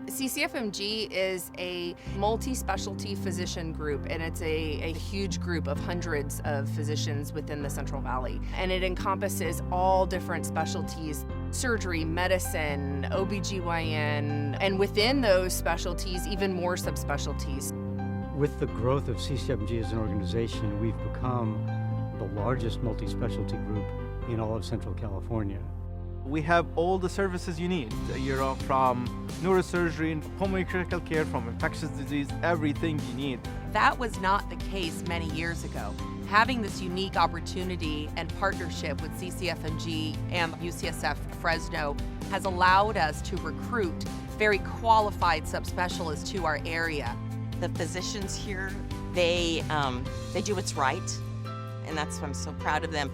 CCFMG is a multi-specialty physician group, and it's a huge group of hundreds of physicians within the Central Valley. And it encompasses all different specialties: surgery, medicine, OBGYN, and within those specialties, even more subspecialties. With the growth of CCFMG as an organization, we've become the largest multi-specialty group in all of Central California. We have all the services you need, from neurosurgery, pulmonary critical care, from infectious disease, everything you need. That was not the case many years ago. Having this unique opportunity and partnership with CCFMG and UCSF Fresno has allowed us to recruit very qualified subspecialists to our area. The physicians here, they do what's right, and that's why I'm so proud of them.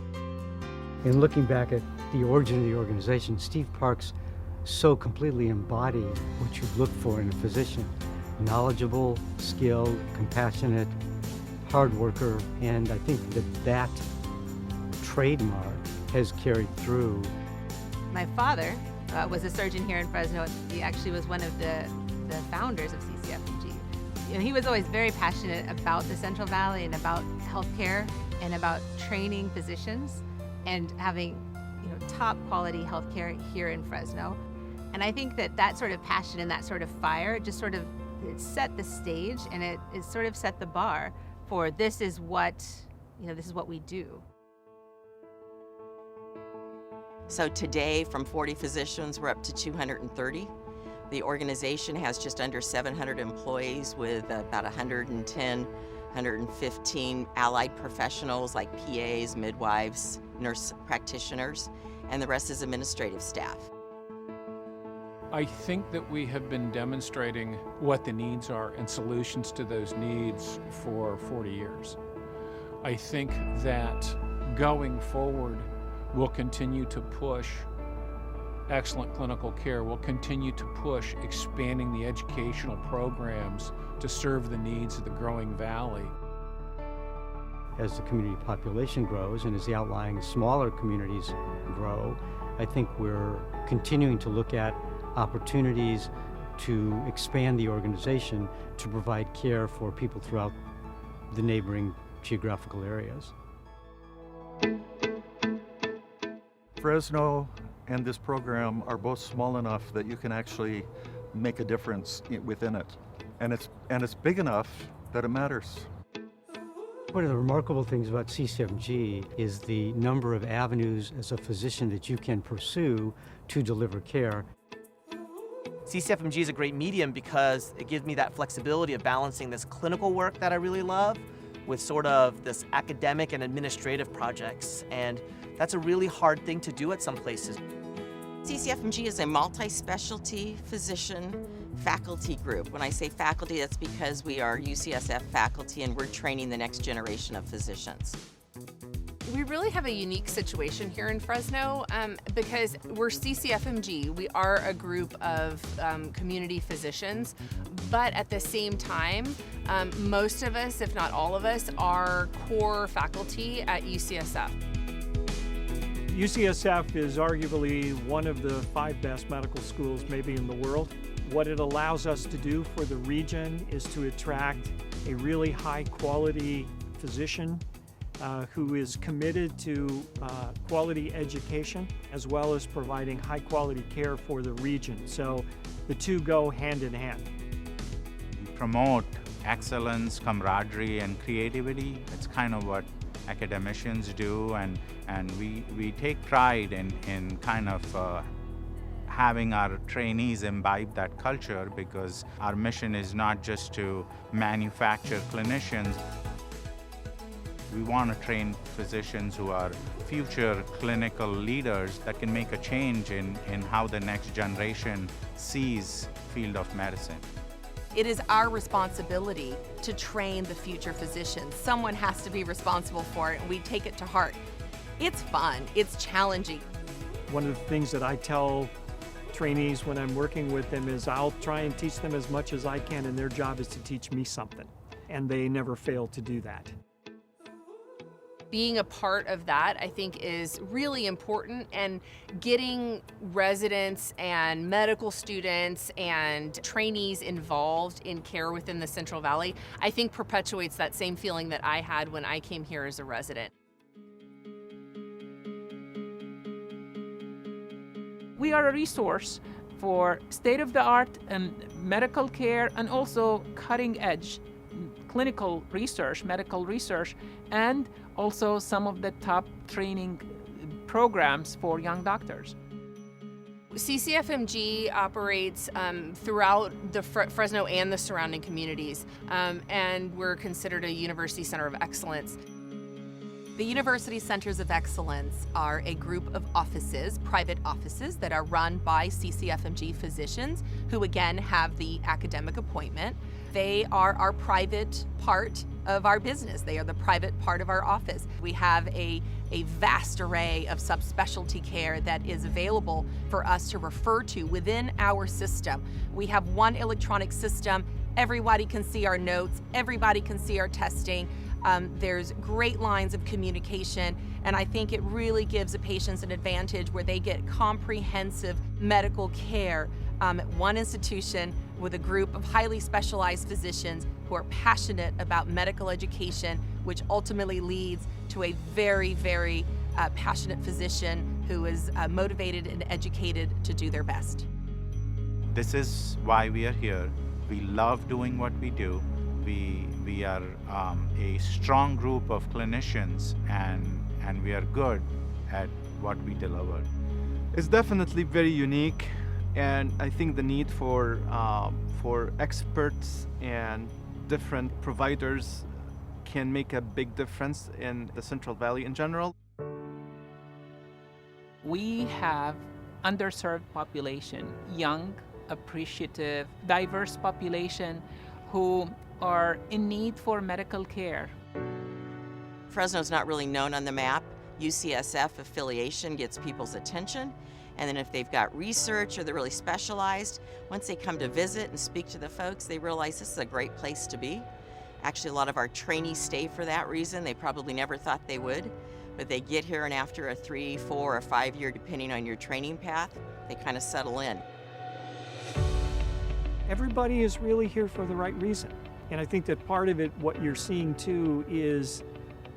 In looking back at the origin of the organization, Steve Parks so completely embodied what you look for in a physician: knowledgeable, skilled, compassionate, hard worker, and I think that trademark has carried through. My father was a surgeon here in Fresno. He actually was one of the founders of CCFMG. You know, he was always very passionate about the Central Valley and about healthcare and about training physicians and having, top quality healthcare here in Fresno. And I think that sort of passion and that sort of fire just sort of it set the stage, and it sort of set the bar for this is what we do. So today, from 40 physicians, we're up to 230. The organization has just under 700 employees with about 115 allied professionals like PAs, midwives, nurse practitioners, and the rest is administrative staff. I think that we have been demonstrating what the needs are and solutions to those needs for 40 years. I think that going forward, we'll continue to push excellent clinical care. We'll continue to push expanding the educational programs to serve the needs of the growing valley. As the community population grows and as the outlying smaller communities grow, I think we're continuing to look at opportunities to expand the organization to provide care for people throughout the neighboring geographical areas. Fresno and this program are both small enough that you can actually make a difference within it. And it's big enough that it matters. One of the remarkable things about CCFMG is the number of avenues as a physician that you can pursue to deliver care. CCFMG is a great medium because it gives me that flexibility of balancing this clinical work that I really love with sort of this academic and administrative projects. And that's a really hard thing to do at some places. CCFMG is a multi-specialty physician faculty group. When I say faculty, that's because we are UCSF faculty and we're training the next generation of physicians. We really have a unique situation here in Fresno because we're CCFMG. We are a group of community physicians, but at the same time, most of us, if not all of us, are core faculty at UCSF. UCSF is arguably one of the 5 best medical schools maybe in the world. What it allows us to do for the region is to attract a really high quality physician who is committed to quality education as well as providing high quality care for the region. So the two go hand in hand. We promote excellence, camaraderie, and creativity. It's kind of what academicians do, and we take pride in kind of having our trainees imbibe that culture, because our mission is not just to manufacture clinicians. We want to train physicians who are future clinical leaders that can make a change in how the next generation sees the field of medicine. It is our responsibility to train the future physicians. Someone has to be responsible for it, and we take it to heart. It's fun, it's challenging. One of the things that I tell trainees when I'm working with them is I'll try and teach them as much as I can, and their job is to teach me something. And they never fail to do that. being a part of that, I think, is really important, and getting residents and medical students and trainees involved in care within the Central Valley, I think perpetuates that same feeling that I had when I came here as a resident. We are a resource for state-of-the-art medical care and also cutting-edge clinical research, medical research, and also some of the top training programs for young doctors. CCFMG operates throughout the Fresno and the surrounding communities, and we're considered a University Center of Excellence. The University Centers of Excellence are a group of offices, private offices, that are run by CCFMG physicians who, again, have the academic appointment. They are our private part of our business. They are the private part of our office. We have a vast array of subspecialty care that is available for us to refer to within our system. We have one electronic system. Everybody can see our notes. Everybody can see our testing. There's great lines of communication, and I think it really gives the patients an advantage where they get comprehensive medical care at one institution with a group of highly specialized physicians who are passionate about medical education, which ultimately leads to a very, very passionate physician who is motivated and educated to do their best. This is why we are here. We love doing what we do. We are a strong group of clinicians, and we are good at what we deliver. It's definitely very unique, and I think the need for experts and different providers can make a big difference in the Central Valley in general. We have underserved population, young, appreciative, diverse population who are in need for medical care. Fresno's not really known on the map. UCSF affiliation gets people's attention, and then if they've got research or they're really specialized, once they come to visit and speak to the folks, they realize this is a great place to be. Actually, a lot of our trainees stay for that reason. They probably never thought they would, but they get here, and after a 3, 4, or 5 year, depending on your training path, they kind of settle in. Everybody is really here for the right reason. And I think that part of it, what you're seeing too, is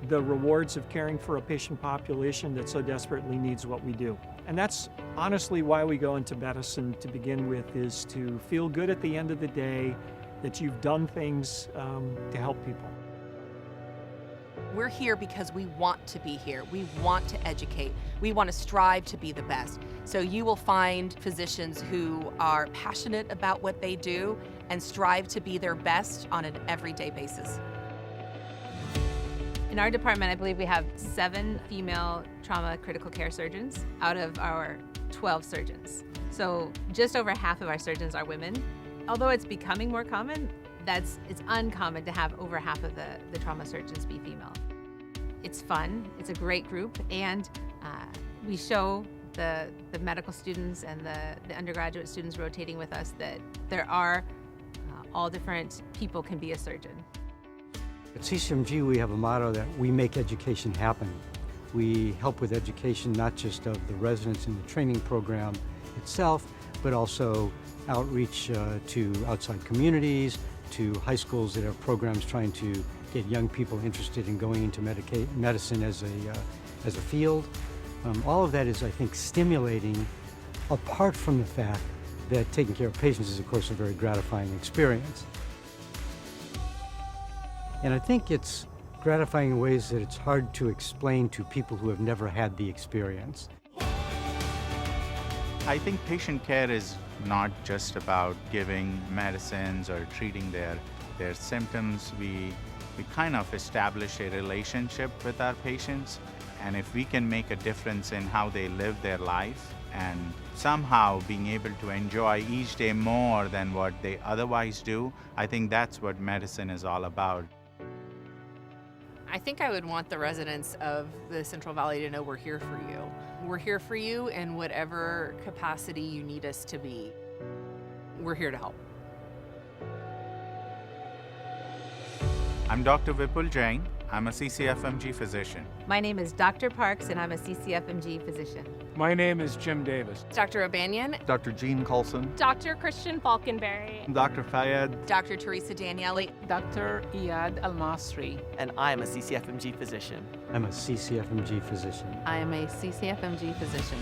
the rewards of caring for a patient population that so desperately needs what we do. And that's honestly why we go into medicine to begin with, is to feel good at the end of the day that you've done things to help people. We're here because we want to be here. We want to educate. We want to strive to be the best. So you will find physicians who are passionate about what they do and strive to be their best on an everyday basis. In our department, I believe we have 7 female trauma critical care surgeons out of our 12 surgeons. So just over half of our surgeons are women. Although it's becoming more common, it's uncommon to have over half of the trauma surgeons be female. It's fun, it's a great group, and we show the medical students and the undergraduate students rotating with us that there are all different people can be a surgeon. At CCFMG, we have a motto that we make education happen. We help with education not just of the residents in the training program itself, but also outreach to outside communities, to high schools that have programs trying to get young people interested in going into medicine as a field. All of that is, I think, stimulating, apart from the fact that taking care of patients is, of course, a very gratifying experience. And I think it's gratifying in ways that it's hard to explain to people who have never had the experience. I think patient care is not just about giving medicines or treating their symptoms. We kind of establish a relationship with our patients, and if we can make a difference in how they live their life and somehow being able to enjoy each day more than what they otherwise do, I think that's what medicine is all about. I think I would want the residents of the Central Valley to know we're here for you. We're here for you in whatever capacity you need us to be. We're here to help. I'm Dr. Vipul Jain. I'm a CCFMG physician. My name is Dr. Parks, and I'm a CCFMG physician. My name is Jim Davis. Dr. O'Banion. Dr. Gene Coulson. Dr. Christian Falkenberry. Dr. Fayed. Dr. Teresa Daniele. Dr. Iyad Al-Masri. And I am a CCFMG physician. I'm a CCFMG physician. I am a CCFMG physician.